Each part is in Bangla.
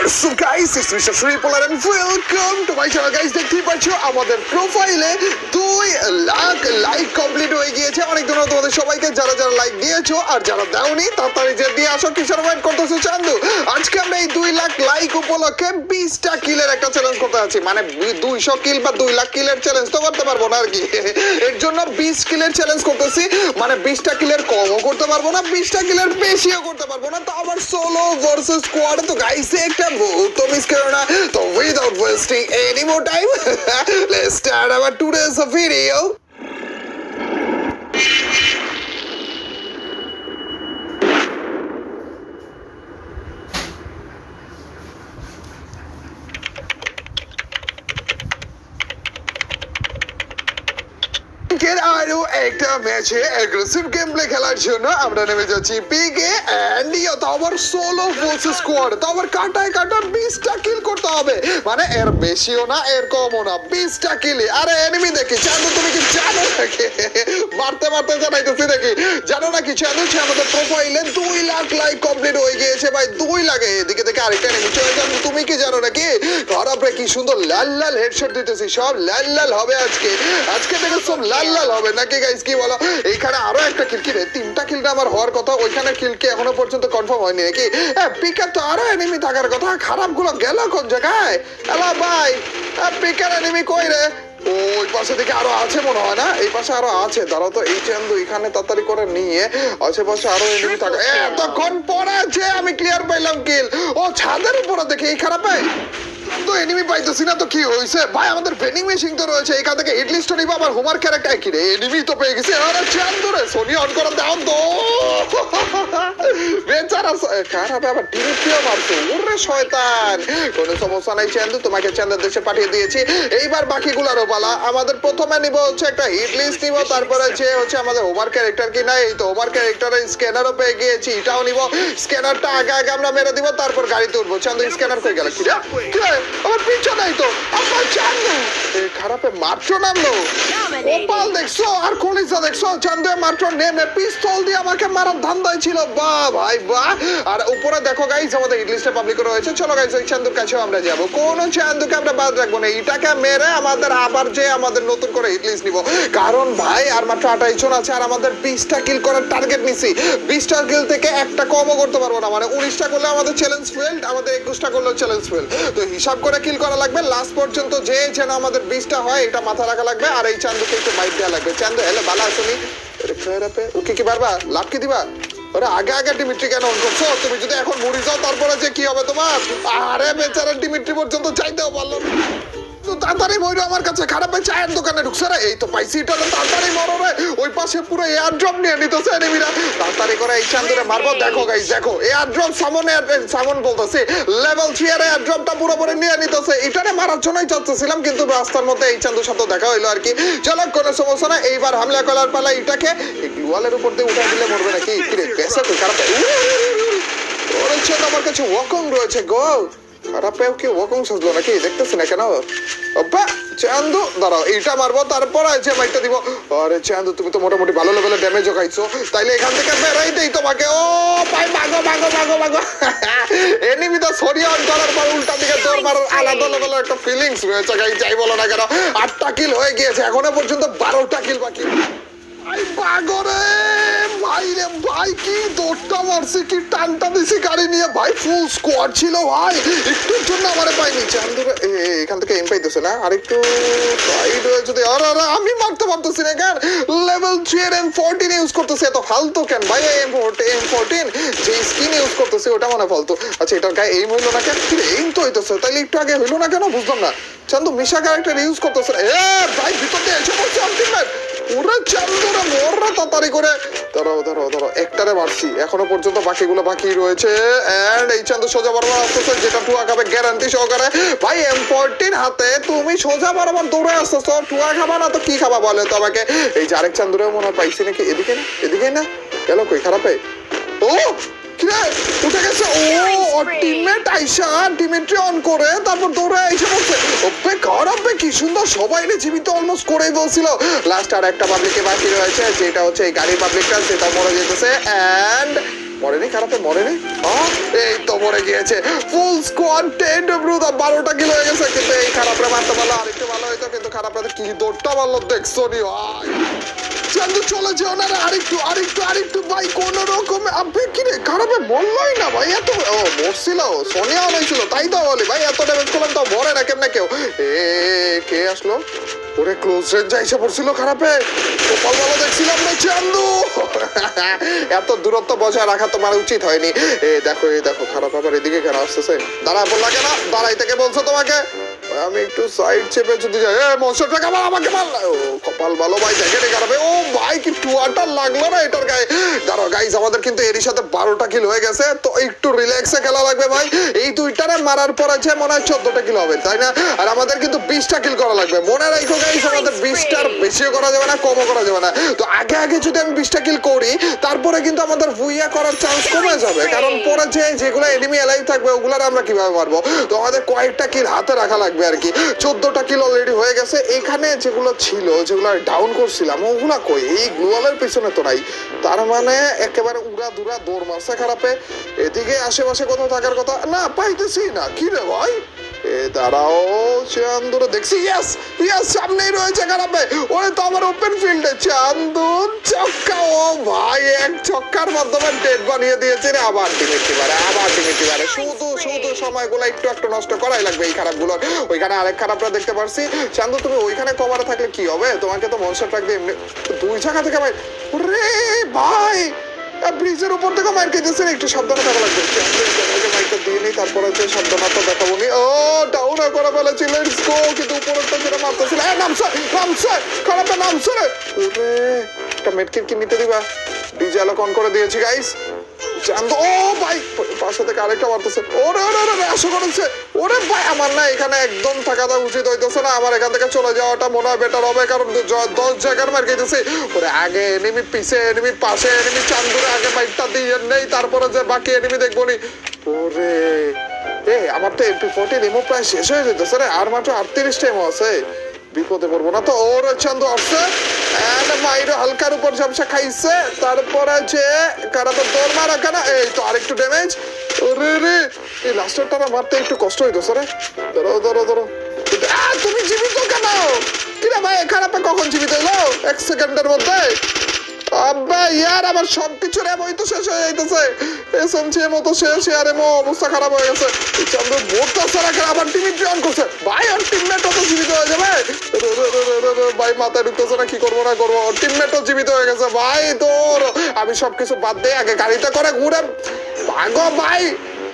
What's up guys, it's Mr. Sripolar and welcome to my channel guys. দেখতেই পাচ্ছ আমাদের প্রোফাইলে 2 লাখ লাইক কমপ্লিট হয়ে গিয়েছে। অনেক ধন্যবাদ তোমাদের সবাইকে যারা যারা লাইক দিয়েছো, আর যারা দাওনি তাড়াতাড়ি যে দিয়ে আসো। কিসের ওয়েট করতেছো চান্দু? আজকে আমরা এই 2 লাখ লাইক উপলক্ষে 20টা কিলের একটা চ্যালেঞ্জ করতে যাচ্ছি। মানে 200 কিল বা 2 লাখ কিলের চ্যালেঞ্জ তো করতে পারবো না আর কি। এর জন্য 20 কিলের চ্যালেঞ্জ করতেছি। মানে 20টা কিলের কমও করতে পারবো না, 20টা কিলের বেশিও করতে পারবো না। তো আবার সোলো ভার্সেস স্কোয়াড। তো গাইস একটা তো মিস করো না। তো without wasting any more time let's start our today's video. আরো একটা ম্যাচে অ্যাগ্রেসিভ গেম প্লে খেলার জন্য আমরা নেমে যাচ্ছি পিকে এন্ড তো আবার সোলো ভার্সেস স্কোয়াড। তো আবার কাটায় 20টা কিল করতে হবে। মানে এর বেশিও না এর কমও না, 20টা কিল। আরে এনিমি দেখি চান্দু, তুমি কি জানো নাকি? মারতে মারতে জানাইতেছি দেখি, জানো নাকি চান্দু আমাদের প্রোফাইলে 2 লাখ লাইক কমপ্লিট হয়ে গিয়েছে ভাই। 2 লাখে এদিকে দেখে আরেকটা এনিমি চলে যাবে। তুমি কি জানো নাকি? খারাপরে কি সুন্দর লাল লাল হেডশট দিতেছি, সব লাল লাল হবে আজকে। আজকে থেকে সব লাল লাল হবে নাকি গাইস, কি বলো? এইখানে আরো একটা কিল, কি রে 3টা কিলটা আমার হওয়ার কথা, ওইখানে কিল কি এখনো পর্যন্ত কনফার্ম হয়নি নাকি? পিকার তো আরো এনিমি থাকার কথা, খারাপ গুলো গেল কোন জায়গায়? হ্যালো ভাই, পিকার এনিমি কই রে? ওই পাশে থেকে আরো আছে মনে হয় না? এই পাশে আরো আছে, দাঁড়াও তো এই চান্দু এখানে তাড়াতাড়ি করে নিয়ে আশেপাশে আরো এনিমি থাকে। এতক্ষণ পরে যে আমি ক্লিয়ার পাইলাম কিল। ও ছাদের উপরে দেখে এই খারাপ তো এনিমি পাইতেছি না। তো কি হয়েছে ভাই? আমাদের ভেনিং মেশিন তো রয়েছে, এখান থেকে হিট লিস্ট নিব। আমার হোমার ক্যারেক্টার কি রে? এনিমি তো পেয়ে গেছে। আরে চান্দু রে, সোনি অন করে দাও তো। বেচারা খারাপ আবার ডিরেক্টও মারছে। ওরে শয়তান, কোনো সমস্যা নাই চান্দু, তোমাকে চান্দের দেশে পাঠিয়ে দিয়েছি। এইবার বাকিগুলোরও পালা। আমাদের প্রথমে নিব হচ্ছে একটা হিট লিস্ট নিব, তারপরে যে হচ্ছে আমাদের হোমার ক্যারেক্টার কি না, এই তো হোমার ক্যারেক্টারের স্ক্যানারও পেয়ে গিয়েছি, এটাও নিব। স্ক্যানারটা আগে আগে আমরা মেরে দিব, তারপর গাড়িতে উঠবো। চান্দু স্ক্যানার কই গেল? কি রে আমার পিছনেই তো আমার চান্দু। খারাপে মাত্র নামলো। ওপাল দেখছো আর কলিজা দেখছো? চান্দু মাত্র নেমে পিস্তল দিয়ে আমাকে মারার ধান্দায় ছিল। বাহ ভাই বাহ। আর উপরে দেখো গাইস আমাদের হিট লিস্টে পাবলিক রয়েছে। চলো গাইস ওই চান্দুর কাছেও আমরা যাব। কোন চান্দুকে আমরা বাদ রাখবো না। এটাকে মেরে আমাদের আবার যে আমাদের নতুন করে হিট লিস্ট নিব। কারণ ভাই আর মাত্র 28 জন আছে, আর আমাদের 20টা কিল করার টার্গেট নিছি। 20টা কিল থেকে একটা কমও করতে পারবো না। মানে 19টা করলে আমাদের চ্যালেঞ্জ ফেলড, আমাদের 21টা করলে চ্যালেঞ্জ ফেল। তো হিসাব করে কিল করা লাগবে। লাস্ট পর্যন্ত যে যেন আমাদের 20টা হয় এটা মাথা রাখা লাগবে। আর এই চান্দুকে একটু বাইট দেওয়া লাগবে। চান্দু হেলে ভালো আসনি? ওকে কি পারবা? লাভ কি দিবা? ওরা আগে আগে ডিমিট্রি কেন অন করছো? তুমি যদি এখন মরে যাও তারপরে যে কি হবে তোমার? আরে বেচারা ডিমিট্রি পর্যন্ত চাইতেও পারলো না। তাড়াতাড়ি মরো আমার কাছে। খারাপ চায়ের দোকানে ঢুকছে রে। এই তো পাইছি, এটা তাড়াতাড়ি মরো রে। ওই পাশে পুরো এয়ার ড্রপ নিয়ে নিতেছে এনিমিরা। তাড়াতাড়ি করে এই চান্দুরে মারবো। দেখো গাইস দেখো, এয়ার ড্রপ সামন বলতেছে লেভেল 3 এর এয়ার ড্রপটা পুরোপুরি নিয়ে নিতেছে। এটারে মারার জন্যই চাচ্ছিলাম, কিন্তু রাস্তার মধ্যে এই চান্দুর সাথে দেখা হইলো আর কি। চলো কোনো সমস্যা না। এইবার হামলা করার পালা। এটাকে এই ওয়ালের উপর দিয়ে উঠে দিলে মরবে নাকি? কি রে পেছে তো খারাপ। ওরে ছেলে আমার কাছে ওয়াকং রয়েছে গো। খারাপেও কি ওয়াকং সাজলো নাকি? দেখতেছি না কেন? চান্দু দাঁড়াও, এইটা মারবো তারপর আছে মাইকটা দিব। আরে চান্দু তুমি তো মোটামুটি ভালো লেভেলে ড্যামেজও খাইছো, তাইলে এখান থেকে বেরাই দেই তোমাকে। ও ভাই ভাগো ভাগো ভাগো ভাগো। এনিমি তো সরি অন করার পর উল্টা দিকে তোর মারার আলাদা লেভেলের একটা ফিলিংস রয়েছে গাই, যাই বলো না কেন। 8টা কিল হয়ে গিয়েছে, এখনো পর্যন্ত 12টা কিল বাকি। ভাই বাগরে ভাই রে ভাই, কি দৌড়টা মারছি, কি টানটা দিছি গাড়ি নিয়ে ভাই। ফুল স্কোয়াড ছিল ভাই, একটুর জন্য আমারে পাইনি। চান্দুর এখান থেকে এম পাইতেছে না, আর একটু সাইড হয়ে যদি। আরে আরে আমি মারতে পারতেছি না কেন? লেভেল 3 এর M14 ইউজ করতেছে, এত ফালতু কেন ভাই? M14 যে স্কিন ইউজ করতেছে ওটা মনে ফালতু। আচ্ছা এটার গায়ে এইম হইলো না কেন? কি এইম তো হইতেছে, তাইলে একটু আগে হইলো না কেন? বুঝলাম না। চান্দু মিশা ক্যারেক্টার ইউজ করতেছে। ভাই ভিতর দিয়ে এসে পড়ছে আলটিমেট। ওরে চান্দুরা মররা তাড়াতাড়ি করে। ধরো ধরো ধরো, একটারে মারছি, এখনো পর্যন্ত বাকিগুলো বাকি রয়েছে। এন্ড এই চান্দু সোজা বরাবর আসতেছে, যেটা টুয়া খাবে গ্যারান্টি সহকারে। ভাই M14 হাতে তুমি সোজা বরাবর দৌড়ে আসতেছ, টুয়া খাবা না তো কি খাবা বলে তো আমাকে? এই যে আরেক চান্দুরেও মনে হয় পাইছি নাকি? এদিকে না এদিকে না গেল কই? খারাপে ও উঠে গেছে। ও টিমমেট আইসা ডিমিট্রি অন করে তারপর দৌড়ে এসে পড়ছে। ওবে খারাপ, কি সুন্দর সবাই জীবিত অলমোস্ট করেই বলছিল। লাস্ট আর একটা পাবলিকে বাকি রয়েছে, যেটা হচ্ছে এই গাড়ির পাবলিকটা, সেটা মরে যেতেছে। এন্ড মরেনি খারাপে মরেনি এই তো মরে গিয়েছে ফুল স্কোয়াড 10 ব্রুদা 12টা কিল হয়ে গেছে কিন্তু এই খারাপে মারতে পারলো আরেকটু ভালো হইতো কিন্তু খারাপে কি দৌড়টা মারলো দেখছো নি ভাই চান্দু চলে যেও না আরেকটু ভাই কোন রকমে আপনি কি রে খারাপে মরলই না ভাই এত মরছিল সোনিয়া হয়েছিল তাই তো বলি ভাই এত ড্যামেজ করলাম তো মরে না কেমনে কেউ কে আসলো ওরে ক্লোজ রেঞ্জ এসে পড়ছিল খারাপে কপাল ভালো দেখছিলাম না চান্দু এত দূরত্ব বজায় রাখা তোমার উচিত হয়নি দেখো খারাপ আবার এদিকে কেন আসতেছে দাঁড়া বললা কেন দাঁড়াই থেকে বলছো তোমাকে আমি একটু সাইড চেপে যদি যাই মনস্টারটা কামাল আমাকে মারলা কপাল ভালো ভাই দেখে খারাপে ভাই কি টুয়াটা লাগলো না এটার গায়ে দাঁড়াও গাইস আমাদের কিন্তু এরই সাথে 12টা কিল হয়ে গেছে তো একটু রিল্যাক্সে খেলা লাগবে ভাই এই দুইটারে মারার পর আছে মনে হয় 14টা কিল হবে তাই না আর আমাদের কিন্তু 20টা কিল করা লাগবে মনে রাখো গাইস আমাদের 20টার বেশিও করা যাবে না কমও করা যাবে না তো আগে যদি আমি 20টা কিল করি তারপরে কিন্তু আমাদের ভুইয়া করার চান্স কমে যাবে কারণ পরে যেগুলো এনিমি এলাইভ থাকবে ওগুলার আমরা কিভাবে মারবো তো আমাদের কয়েকটা কিল হাতে রাখা লাগবে আর কি 14টা কিল অলরেডি হয়ে গেছে এখানে যেগুলো ছিল যেগুলো ডাউন করছিলাম ওগুলা কই এই গ্লুয়ালের পিছনে তো নাই তার মানে একেবারে উড়া দুরা দৌড় মারছে খারাপে এদিকে আশেপাশে কোথাও থাকার কথা না পাইতেছি না কি রে ভাই দাঁড়াও চান্দুর দেখছি ইয়াস সামনেই রয়েছে খারাপে ওরে তো আমার ওপেন ফিল্ডে চান্দুর ছক্কা ও ভাই এক ছক্কার মাধ্যমে ডেড বানিয়ে দিয়েছে রে আবার ডিমিটি বারে শুধু সময়গুলো একটু নষ্ট করাই লাগবে এই খারাপগুলো ওইখানে আরেক খারাপটা দেখতে পারছি চান্দু তুমি ওইখানে কভারে থাকলে কি হবে তোমাকে তো মনস্টার ট্রাক দিয়ে দুই জায়গা থেকে ভাই রে ভাই ব্রিজের উপর থেকে মাইর খেতেছে একটু সাবধানে থাকা লাগবে মাইকটা দিয়ে নেই তারপরে হচ্ছে সাবধানতা দেখাবো নি ডাউন করে ফেলেছি লেটস গো কিন্তু উপরেরটা যেটা মারতেছিল নামছে খারাপে নামছে রে ওরে একটা মেডকিট কি নিতে দিবা ডিজে আলো অন করে দিয়েছি গাইস জানতো ভাই পাশে থেকে আরেকটা মারতেছে ওরে আশা করেছে ওরে ভাই আমার না এখানে একদম থাকাটা উচিত হইতেছে না আমার এখান থেকে চলে যাওয়াটা মনে হয় বেটার হবে কারণ 10 জায়গার মার খেতেছে ওরে আগে এনিমি পিছে এনিমি পাশে এনিমি চান্দুরে আগে মাইকটা দিয়ে নেই তারপরে যে বাকি এনিমি দেখবো নি ওরে আমার তো MP40 রিমো প্রায় শেষ হয়ে যেতেছে রে আর মাত্র 38 টাইম আছে বিপদে পড়বো না তো ওর চান্দু আসছে মাইরে হালকার উপর ঝাপসা খাইছে তারপরে যে কারাতে দৌড় মারা কেন এই তো আরেকটু ড্যামেজ ওরে রে এই লাস্টারটা মারতে একটু কষ্ট হইতেছে রে ধরো তুমি জীবিত কেন কিরে ভাই খারাপে কখন জীবিত হইলো 1 সেকেন্ডের মধ্যে আব্বা ইয়ার আমার সবকিছু রেমো তো শেষ হয়ে যাইতেছে এসএমজি মতো শেষ আর এমো অবস্থা খারাপ হয়ে গেছে চন্দ্র বোর্ডটা সারা আবার টিমমেট অন করছে ভাই আর টিমমেটও তো জীবিত হয়ে যাবে ভাই মাথায় ঢুকতেছে না কি করবো না করবো টিমমেটও জীবিত হয়ে গেছে ভাই তোর আমি সবকিছু বাদ দিয়ে আগে গাড়িতে করে ঘুরে ভাগো ভাই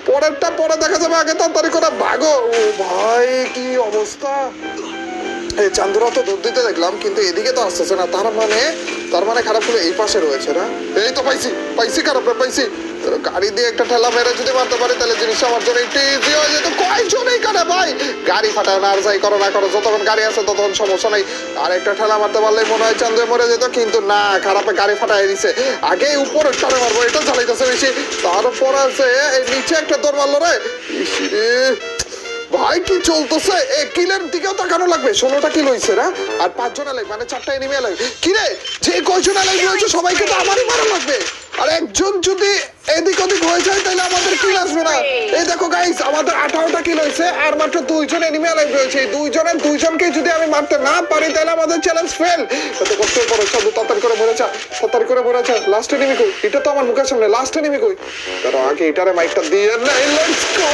পরেরটা পরে দেখা যাবে আগে তাড়াতাড়ি করে ভাগো ও ভাই কি অবস্থা চান্দুরা তো দৌড় দিতে দেখলাম কিন্তু এদিকে তো আসতেছে না তার মানে খারাপ হলো এই পাশে রয়েছে না এই তো পাইছি খারাপ পাইছি গাড়ি দিয়ে একটা ঠেলা মেরে যদি মারতে পারি তাহলে জিনিসটা আমার জন্য একটু ইজি হয়ে যেত কয়জন এইখানে ভাই গাড়ি ফাটায় না আর যাই করো না করো যতক্ষণ গাড়ি আছে ততক্ষণ সমস্যা নেই আর একটা ঠেলা মারতে পারলে মনে হয় চান্দুয়ে মরে যেত কিন্তু না খারাপে গাড়ি ফাটাই দিছে আগে উপরে টানে মারবো এটা চালাইতেছে বেশি তারপর আছে এই নিচে একটা দৌড় মারলো রে ইসিরে ভাই কি চলতেছে কিলের দিকেও তাকানো লাগবে 16টা কিল হয়েছে না আর 5 জন লাগবে মানে 4টা এনিমি লাগবে কিরে যে কয়জন লাগবে হয়েছে সবাইকে তো আমারই মারা লাগবে আর একজন যদি এদিক ওদিক হয়ে যায় তাহলে আমাদের কিল আসবে না এই দেখো গাইস আমাদের 18টা কিল হয়েছে আর মাত্র 2 জন এনিমি লাগবে হয়েছে এই 2 জনকে যদি আমি মারতে না পারি তাহলে আমাদের চ্যালেঞ্জ ফেল এত কষ্ট করে সব তাড়াতাড়ি করে মরেছে লাস্ট এনিমি কই এটা তো আমার মুখের সামনে লাস্ট এনিমি কই তার আগে এটারে মাইকটা দিয়ে লেটস গো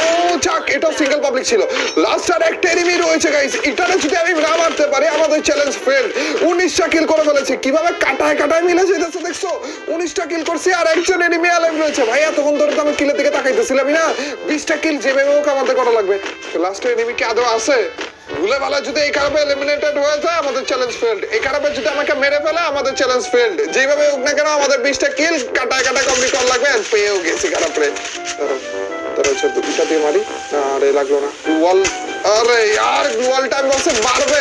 যাক এটা সিঙ্গেল পাবলিক ছিল লাস্ট আর একটা এনিমি রয়েছে গাইস এটারে যদি আমি না মারতে পারি আমাদের চ্যালেঞ্জ ফেল 19টা কিল করে ফেলেছি কিভাবে কাটায় মিলে যাইতেছে দেখছো 19টা কিল করছি আর একজন এনিমি আলাইভ রয়েছে ভাই এতক্ষণ ধরে তো আমি কিলের দিকে তাকাইতেছিলামই না 20টা কিল যেভাবে হোক আমাদের করা লাগবে লাস্ট এনিমি কি আদৌ আছে ভুলে ভালো যদি এই খারাপে এলিমিনেটেড হয়ে যায় আমাদের চ্যালেঞ্জ ফেলড এই খারাপে যদি আমাকে মেরে ফেলে আমাদের চ্যালেঞ্জ ফেলড যেভাবে হোক না কেন আমাদের 20টা কিল কাটায় কমপ্লিট করা লাগবে আর পেয়েও গেছি খারাপে তারা হচ্ছে দুটা দিয়ে মারি আরে লাগলো না গ্লুয়াল আরে यार গ্লুয়াল টাইম বসে মারবে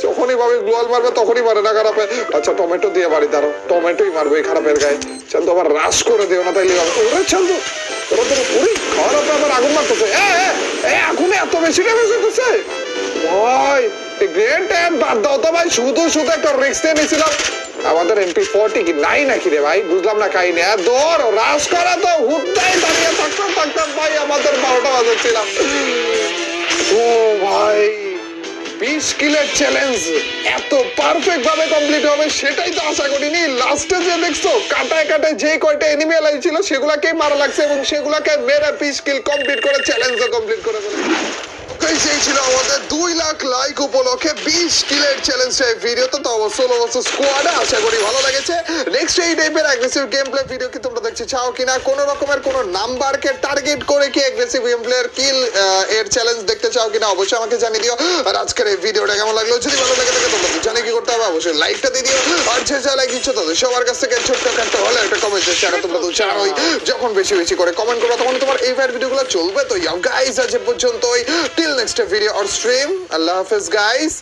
যখনই ভাবে গ্লুয়াল মারবে তখনই মারে না খারাপে আচ্ছা টমেটো দিয়ে বাড়ি দাঁড়ো টমেটোই মারবে এই খারাপের গায়ে চান্দু আবার রাশ করে দিও না তাইলে ওরে চান্দু ওরে খারাপে আবার আগুন মারতেছে আগুনে এত বেশি ড্যামেজ হইতেছে ভাই গ্রেট বাদ দাও তো ভাই শুধু একটা রিস্ক নিয়ে নিয়েছিলাম আমাদের MP40 কি নাই নাকি রে ভাই, বুঝলাম না কাহিনী। দৌড় রাস করা তো হুদ্দাই দাঁড়িয়ে থাকতাম ভাই, আমাদের 12টা বাজাচ্ছিলাম। ও ভাই 20 কিলের চ্যালেঞ্জ এত পারফেক্ট ভাবে কমপ্লিট হবে সেটাই তো আশা করিনি। লাস্টে যে দেখছো কাটায় কাটায় যে কয়টা এনিমি এলাই ছিল সেগুলাকেই মারা লাগছে এবং সেগুলাকে মেরে 20 কিল কমপ্লিট করে চ্যালেঞ্জও কমপ্লিট করে ফেলেছে। সেই ছিল আমাদের 2 লাখ লাইক উপলক্ষে 20 কিলের চ্যালেঞ্জ ভিডিও। তো অবশ্যই স্কোয়াডে আশা করি ভালো লেগেছে। নেক্সট এই টাইপের অ্যাগ্রেসিভ গেম প্লে ভিডিও কি তোমরা দেখতে চাও কিনা, কোন রকমের কোন নাম্বারকে টার্গেট করে কি অ্যাগ্রেসিভ গেম প্লেয়ার কিল এর চ্যালেঞ্জ দেখতে চাও কিনা অবশ্যই আমাকে জানিয়ে দিও। আর আজকের এই ভিডিওটা কেমন লাগলো যদি ভালো লাগে থাকে তোমরা জানি কি করতে হবে, অবশ্যই লাইকটা দিয়ে দিও। আর যে যা লাইক দিচ্ছ তাদের সবার কাছ থেকে ছোট্ট একটা হলে একটা কমেন্ট চ্যানেল তোমরা তো জানোই যখন বেশি বেশি করে কমেন্ট করো তখন তোমার এই ভিডিওগুলো চলবে। তো গাইস আজ পর্যন্তই, till next video or stream, আল্লাহ হাফেজ গাইস।